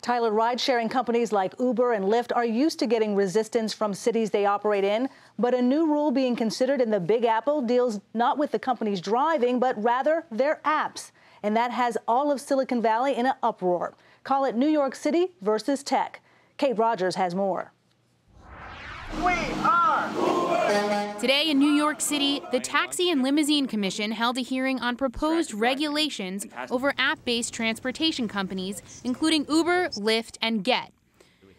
Tyler, ride-sharing companies like Uber and Lyft are used to getting resistance from cities they operate in, but a new rule being considered in the Big Apple deals not with the companies driving, but rather their apps. And that has all of Silicon Valley in an uproar. Call it New York City versus tech. Kate Rogers has more. We are Uber. Today in New York City, the Taxi and Limousine Commission held a hearing on proposed regulations over app-based transportation companies, including Uber, Lyft, and Get.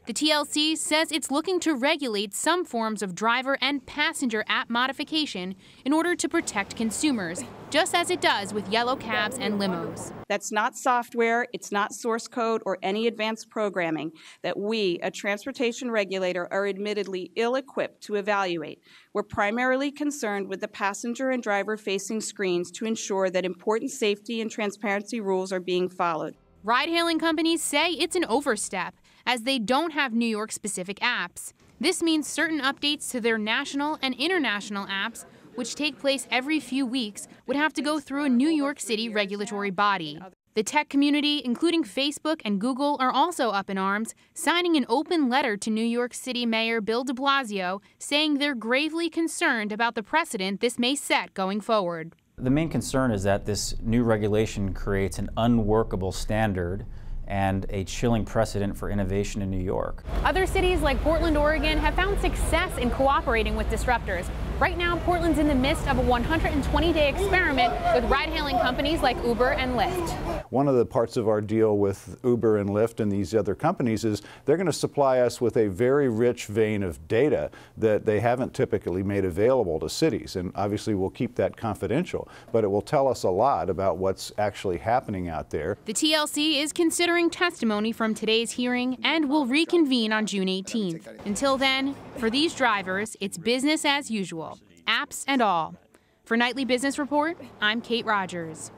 The TLC says it's looking to regulate some forms of driver and passenger app modification in order to protect consumers, just as it does with yellow cabs and limos. That's not software, it's not source code or any advanced programming that we, a transportation regulator, are admittedly ill-equipped to evaluate. We're primarily concerned with the passenger and driver-facing screens to ensure that important safety and transparency rules are being followed. Ride-hailing companies say it's an overstep, as they don't have New York-specific apps. This means certain updates to their national and international apps, which take place every few weeks, would have to go through a New York City regulatory body. The tech community, including Facebook and Google, are also up in arms, signing an open letter to New York City Mayor Bill de Blasio, saying they're gravely concerned about the precedent this may set going forward. The main concern is that this new regulation creates an unworkable standard and a chilling precedent for innovation in New York. Other cities like Portland, Oregon have found success in cooperating with disruptors. Right now, Portland's in the midst of a 120-day experiment with ride-hailing companies like Uber and Lyft. One of the parts of our deal with Uber and Lyft and these other companies is they're going to supply us with a very rich vein of data that they haven't typically made available to cities. And obviously we'll keep that confidential, but it will tell us a lot about what's actually happening out there. The TLC is considering testimony from today's hearing and will reconvene on June 18th. Until then, for these drivers, it's business as usual, apps and all. For Nightly Business Report, I'm Kate Rogers.